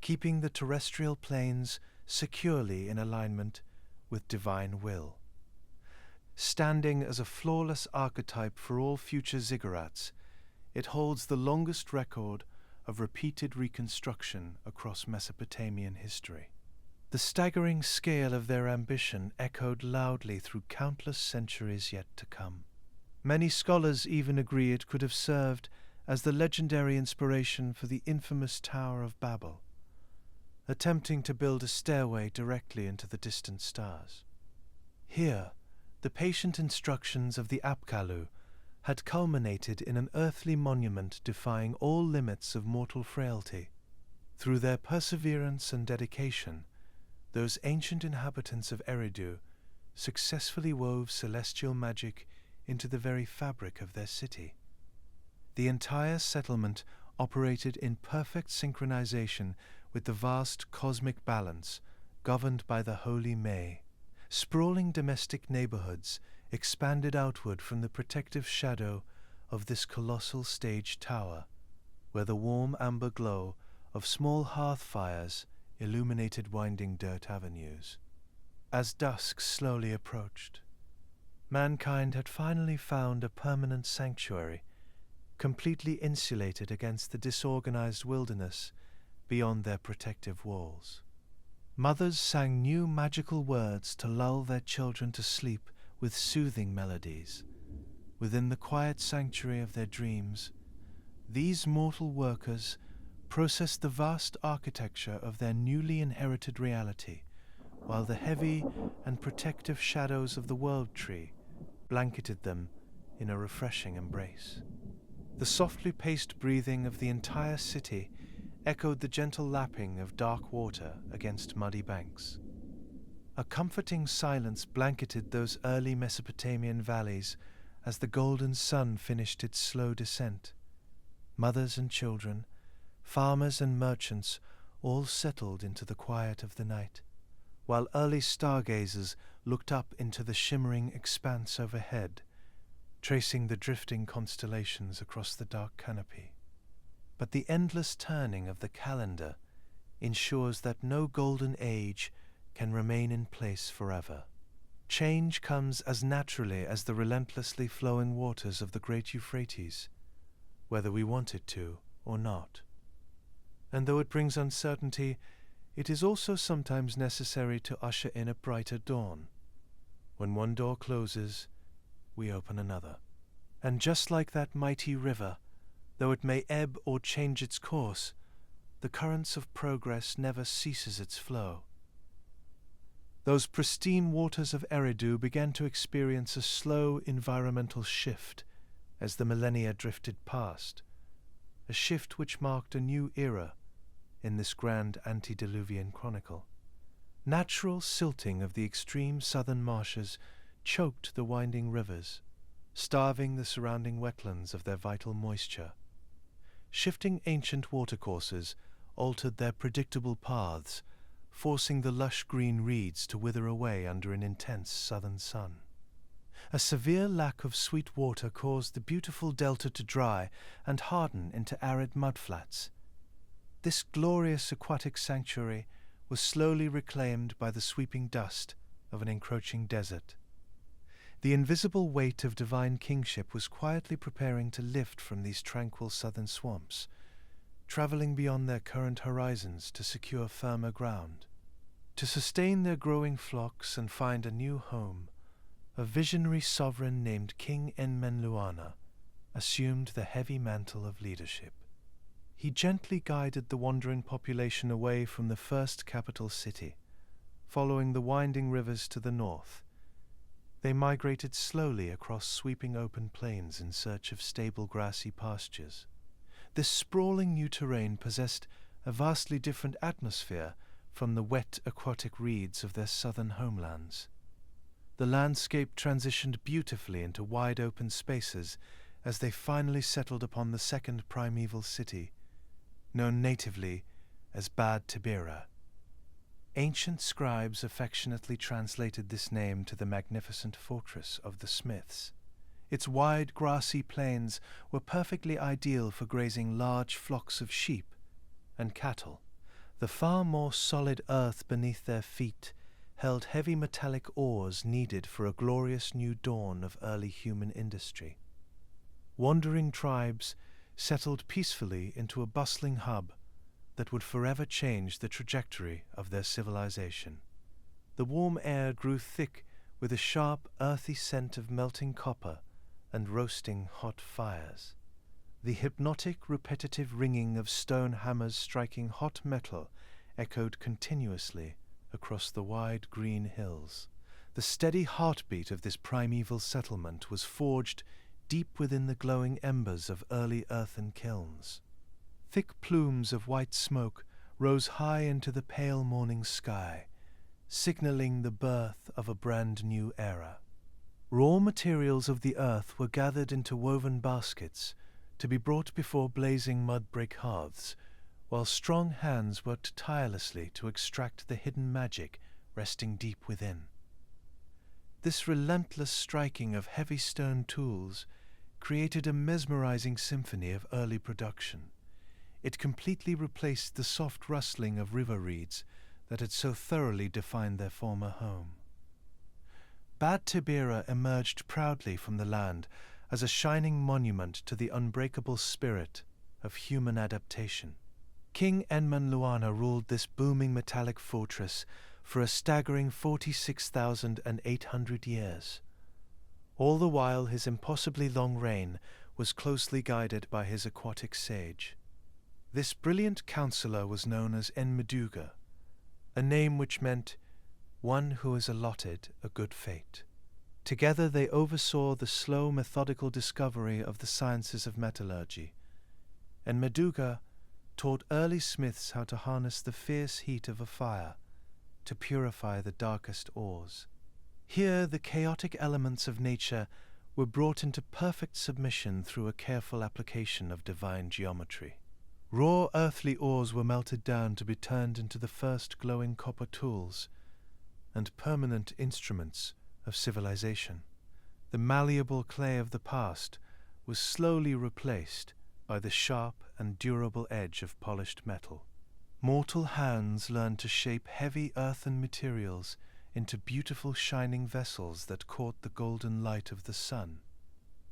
keeping the terrestrial planes securely in alignment with divine will. Standing as a flawless archetype for all future ziggurats, it holds the longest record of repeated reconstruction across Mesopotamian history. The staggering scale of their ambition echoed loudly through countless centuries yet to come. Many scholars even agree it could have served as the legendary inspiration for the infamous Tower of Babel, attempting to build a stairway directly into the distant stars. Here, the patient instructions of the Apkallu had culminated in an earthly monument defying all limits of mortal frailty. Through their perseverance and dedication, those ancient inhabitants of Eridu successfully wove celestial magic into the very fabric of their city. The entire settlement operated in perfect synchronization with the vast cosmic balance governed by the holy May. Sprawling domestic neighborhoods expanded outward from the protective shadow of this colossal stage tower, where the warm amber glow of small hearth fires illuminated winding dirt avenues. As dusk slowly approached, mankind had finally found a permanent sanctuary, completely insulated against the disorganized wilderness beyond their protective walls. Mothers sang new magical words to lull their children to sleep with soothing melodies. Within the quiet sanctuary of their dreams, these mortal workers processed the vast architecture of their newly inherited reality, while the heavy and protective shadows of the world tree blanketed them in a refreshing embrace. The softly paced breathing of the entire city echoed the gentle lapping of dark water against muddy banks. A comforting silence blanketed those early Mesopotamian valleys as the golden sun finished its slow descent. Mothers and children, farmers and merchants all settled into the quiet of the night, while early stargazers looked up into the shimmering expanse overhead, tracing the drifting constellations across the dark canopy. But the endless turning of the calendar ensures that no golden age can remain in place forever. Change comes as naturally as the relentlessly flowing waters of the great Euphrates, whether we want it to or not. And though it brings uncertainty, it is also sometimes necessary to usher in a brighter dawn. When one door closes, we open another. And just like that mighty river, though it may ebb or change its course, the currents of progress never ceases its flow. Those pristine waters of Eridu began to experience a slow environmental shift as the millennia drifted past, a shift which marked a new era in this grand antediluvian chronicle. Natural silting of the extreme southern marshes choked the winding rivers, starving the surrounding wetlands of their vital moisture. Shifting ancient watercourses altered their predictable paths, forcing the lush green reeds to wither away under an intense southern sun. A severe lack of sweet water caused the beautiful delta to dry and harden into arid mudflats. This glorious aquatic sanctuary was slowly reclaimed by the sweeping dust of an encroaching desert. The invisible weight of divine kingship was quietly preparing to lift from these tranquil southern swamps, traveling beyond their current horizons to secure firmer ground. To sustain their growing flocks and find a new home, a visionary sovereign named King Enmenluana assumed the heavy mantle of leadership. He gently guided the wandering population away from the first capital city. Following the winding rivers to the north, they migrated slowly across sweeping open plains in search of stable grassy pastures. This sprawling new terrain possessed a vastly different atmosphere from the wet aquatic reeds of their southern homelands. The landscape transitioned beautifully into wide open spaces as they finally settled upon the second primeval city, known natively as Bad-Tibira. Ancient scribes affectionately translated this name to the magnificent fortress of the smiths. Its wide grassy plains were perfectly ideal for grazing large flocks of sheep and cattle. The far more solid earth beneath their feet held heavy metallic ores needed for a glorious new dawn of early human industry. Wandering tribes settled peacefully into a bustling hub that would forever change the trajectory of their civilization. The warm air grew thick with a sharp, earthy scent of melting copper and roasting hot fires. The hypnotic, repetitive ringing of stone hammers striking hot metal echoed continuously across the wide green hills. The steady heartbeat of this primeval settlement was forged deep within the glowing embers of early earthen kilns. Thick plumes of white smoke rose high into the pale morning sky, signaling the birth of a brand new era. Raw materials of the earth were gathered into woven baskets to be brought before blazing mud-brick hearths, while strong hands worked tirelessly to extract the hidden magic resting deep within. This relentless striking of heavy stone tools created a mesmerizing symphony of early production. It completely replaced the soft rustling of river reeds that had so thoroughly defined their former home. Bad-Tibira emerged proudly from the land as a shining monument to the unbreakable spirit of human adaptation. King Enmenluana ruled this booming metallic fortress for a staggering 46,800 years. All the while his impossibly long reign was closely guided by his aquatic sage. This brilliant counselor was known as Enmeduga, a name which meant one who is allotted a good fate. Together they oversaw the slow, methodical discovery of the sciences of metallurgy, and Meduga taught early smiths how to harness the fierce heat of a fire to purify the darkest ores. Here the chaotic elements of nature were brought into perfect submission through a careful application of divine geometry. Raw earthly ores were melted down to be turned into the first glowing copper tools and permanent instruments of civilization. The malleable clay of the past was slowly replaced by the sharp and durable edge of polished metal. Mortal hands learned to shape heavy earthen materials into beautiful shining vessels that caught the golden light of the sun.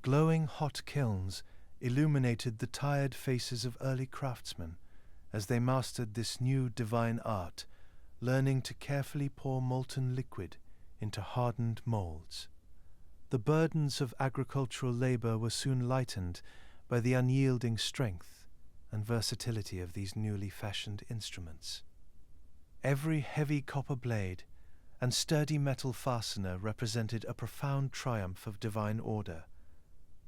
Glowing hot kilns illuminated the tired faces of early craftsmen as they mastered this new divine art, learning to carefully pour molten liquid into hardened molds. The burdens of agricultural labor were soon lightened by the unyielding strength and versatility of these newly fashioned instruments. Every heavy copper blade and sturdy metal fastener represented a profound triumph of divine order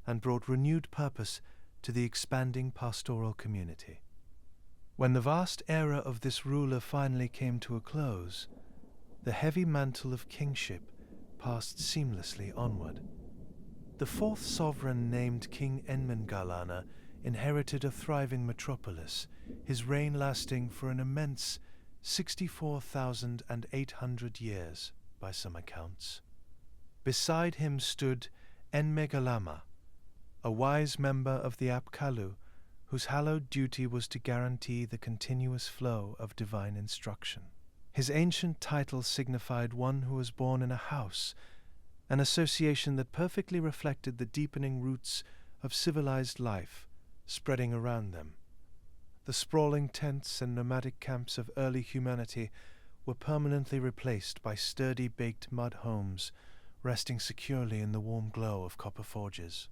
and brought renewed purpose to the expanding pastoral community. When the vast era of this ruler finally came to a close, the heavy mantle of kingship passed seamlessly onward. The fourth sovereign, named King Enmengalana, inherited a thriving metropolis, his reign lasting for an immense 64,800 years by some accounts. Beside him stood Enmegalama, a wise member of the Apkallu, whose hallowed duty was to guarantee the continuous flow of divine instruction. His ancient title signified one who was born in a house, an association that perfectly reflected the deepening roots of civilized life spreading around them. The sprawling tents and nomadic camps of early humanity were permanently replaced by sturdy baked mud homes resting securely in the warm glow of copper forges.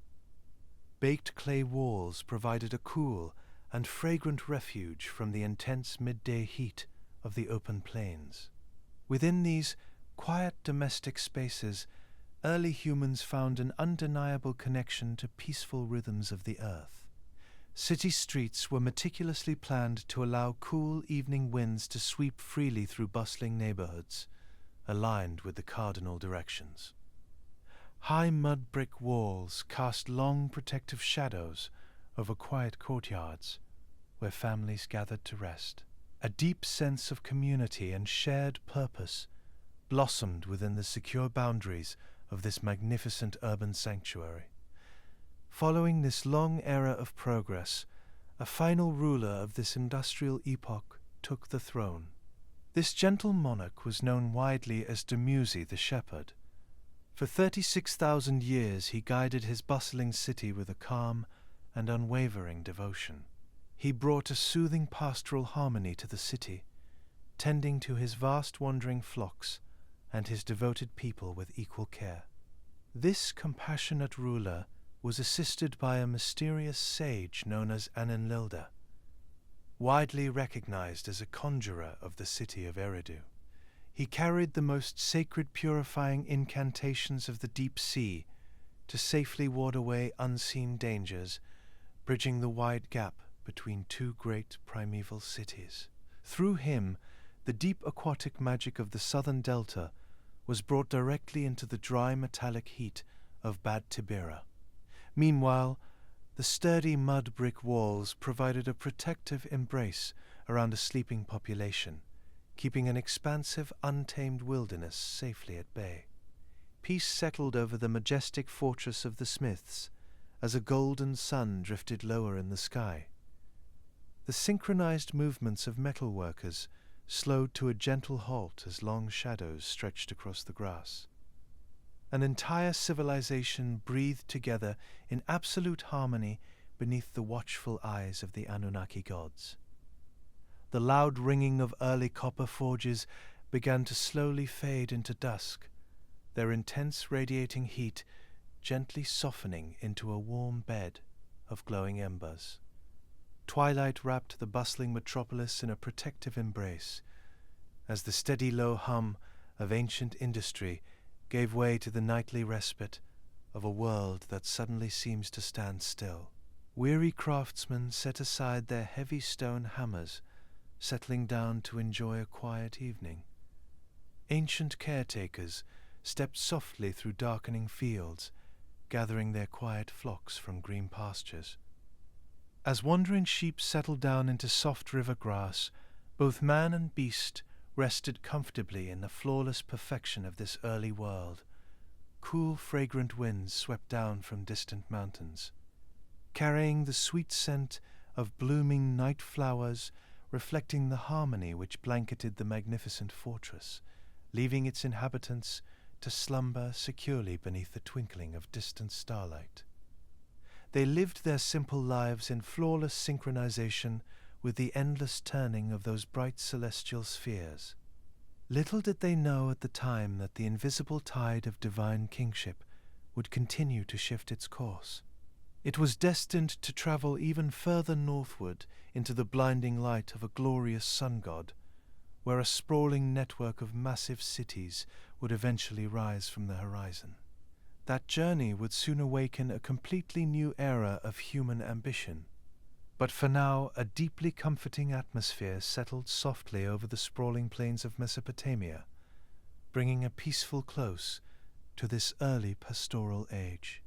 Baked clay walls provided a cool and fragrant refuge from the intense midday heat of the open plains. Within these quiet domestic spaces, early humans found an undeniable connection to peaceful rhythms of the earth. City streets were meticulously planned to allow cool evening winds to sweep freely through bustling neighborhoods, aligned with the cardinal directions. High mud brick walls cast long protective shadows over quiet courtyards where families gathered to rest. A deep sense of community and shared purpose blossomed within the secure boundaries of this magnificent urban sanctuary. Following this long era of progress, a final ruler of this industrial epoch took the throne. This gentle monarch was known widely as Dumuzi the Shepherd. For 36,000 years he guided his bustling city with a calm and unwavering devotion. He brought a soothing pastoral harmony to the city, tending to his vast wandering flocks and his devoted people with equal care. This compassionate ruler was assisted by a mysterious sage known as Enlilda, widely recognized as a conjurer of the city of Eridu. He carried the most sacred purifying incantations of the deep sea to safely ward away unseen dangers, bridging the wide gap between two great primeval cities. Through him, the deep aquatic magic of the southern delta was brought directly into the dry metallic heat of Bad-Tibira. Meanwhile, the sturdy mud brick walls provided a protective embrace around a sleeping population, keeping an expansive, untamed wilderness safely at bay. Peace settled over the majestic fortress of the smiths as a golden sun drifted lower in the sky. The synchronized movements of metalworkers slowed to a gentle halt as long shadows stretched across the grass. An entire civilization breathed together in absolute harmony beneath the watchful eyes of the Anunnaki Gods. The loud ringing of early copper forges began to slowly fade into dusk, their intense radiating heat gently softening into a warm bed of glowing embers. Twilight wrapped the bustling metropolis in a protective embrace, as the steady low hum of ancient industry gave way to the nightly respite of a world that suddenly seems to stand still. Weary craftsmen set aside their heavy stone hammers, settling down to enjoy a quiet evening. Ancient caretakers stepped softly through darkening fields, gathering their quiet flocks from green pastures. As wandering sheep settled down into soft river grass, both man and beast rested comfortably in the flawless perfection of this early world. Cool, fragrant winds swept down from distant mountains, carrying the sweet scent of blooming night flowers, reflecting the harmony which blanketed the magnificent fortress, leaving its inhabitants to slumber securely beneath the twinkling of distant starlight. They lived their simple lives in flawless synchronization with the endless turning of those bright celestial spheres. Little did they know at the time that the invisible tide of divine kingship would continue to shift its course. It was destined to travel even further northward into the blinding light of a glorious sun god, where a sprawling network of massive cities would eventually rise from the horizon. That journey would soon awaken a completely new era of human ambition. But for now, a deeply comforting atmosphere settled softly over the sprawling plains of Mesopotamia, bringing a peaceful close to this early pastoral age.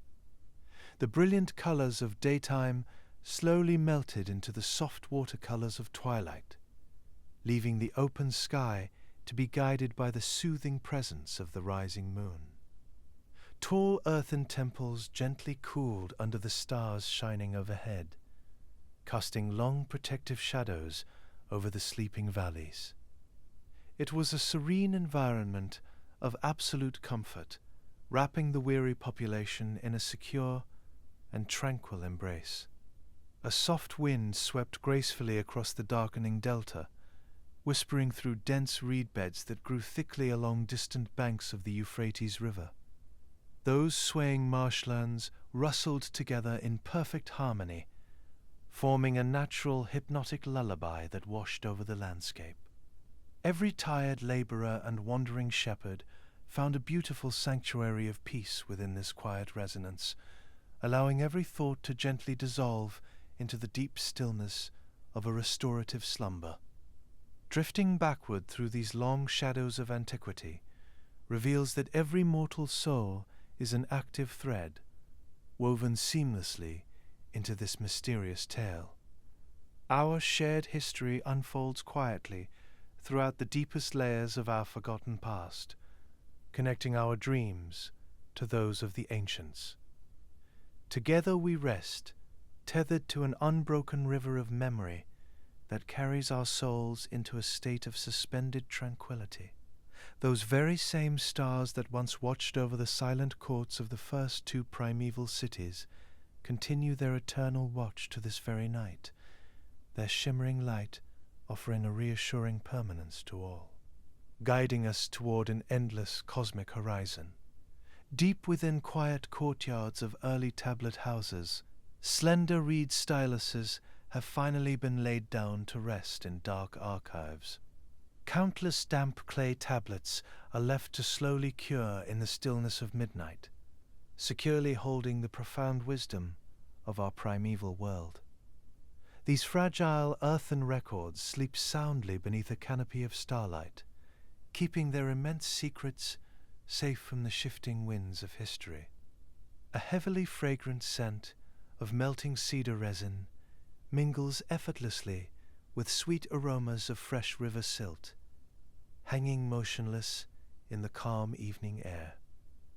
The brilliant colors of daytime slowly melted into the soft watercolors of twilight, leaving the open sky to be guided by the soothing presence of the rising moon. Tall earthen temples gently cooled under the stars shining overhead, casting long protective shadows over the sleeping valleys. It was a serene environment of absolute comfort, wrapping the weary population in a secure and tranquil embrace. A soft wind swept gracefully across the darkening delta, whispering through dense reed beds that grew thickly along distant banks of the Euphrates River. Those swaying marshlands rustled together in perfect harmony, forming a natural hypnotic lullaby that washed over the landscape. Every tired laborer and wandering shepherd found a beautiful sanctuary of peace within this quiet resonance, allowing every thought to gently dissolve into the deep stillness of a restorative slumber. Drifting backward through these long shadows of antiquity reveals that every mortal soul is an active thread, woven seamlessly into this mysterious tale. Our shared history unfolds quietly throughout the deepest layers of our forgotten past, connecting our dreams to those of the ancients. Together we rest, tethered to an unbroken river of memory that carries our souls into a state of suspended tranquility. Those very same stars that once watched over the silent courts of the first two primeval cities continue their eternal watch to this very night, their shimmering light offering a reassuring permanence to all, guiding us toward an endless cosmic horizon. Deep within quiet courtyards of early tablet houses, slender reed styluses have finally been laid down to rest in dark archives. Countless damp clay tablets are left to slowly cure in the stillness of midnight, securely holding the profound wisdom of our primeval world. These fragile earthen records sleep soundly beneath a canopy of starlight, keeping their immense secrets safe from the shifting winds of history. A heavily fragrant scent of melting cedar resin mingles effortlessly with sweet aromas of fresh river silt, hanging motionless in the calm evening air.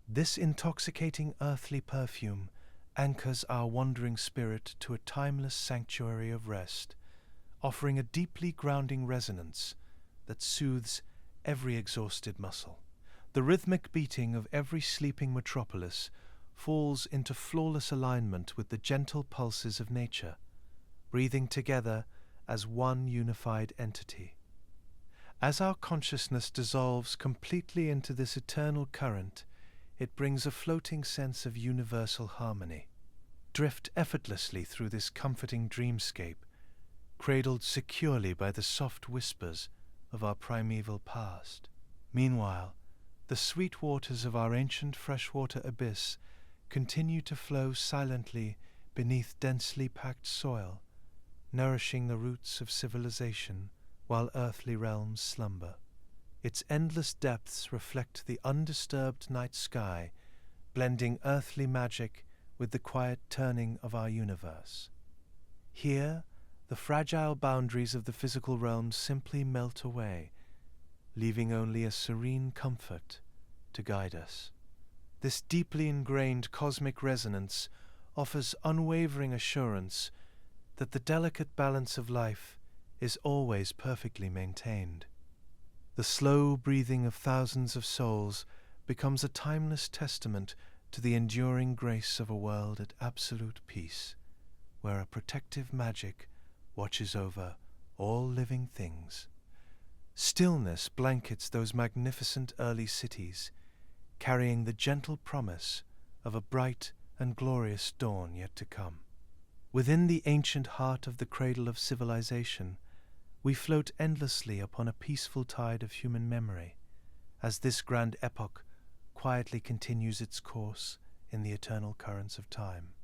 This intoxicating earthly perfume anchors our wandering spirit to a timeless sanctuary of rest, offering a deeply grounding resonance that soothes every exhausted muscle. The rhythmic beating of every sleeping metropolis falls into flawless alignment with the gentle pulses of nature, breathing together as one unified entity. As our consciousness dissolves completely into this eternal current, it brings a floating sense of universal harmony. Drift effortlessly through this comforting dreamscape, cradled securely by the soft whispers of our primeval past. Meanwhile, the sweet waters of our ancient freshwater abyss continue to flow silently beneath densely packed soil, nourishing the roots of civilization while earthly realms slumber. Its endless depths reflect the undisturbed night sky, blending earthly magic with the quiet turning of our universe. Here, the fragile boundaries of the physical realm simply melt away, leaving only a serene comfort to guide us. This deeply ingrained cosmic resonance offers unwavering assurance that the delicate balance of life is always perfectly maintained. The slow breathing of thousands of souls becomes a timeless testament to the enduring grace of a world at absolute peace, where a protective magic watches over all living things. Stillness blankets those magnificent early cities, carrying the gentle promise of a bright and glorious dawn yet to come. Within the ancient heart of the cradle of civilization, we float endlessly upon a peaceful tide of human memory, as this grand epoch quietly continues its course in the eternal currents of time.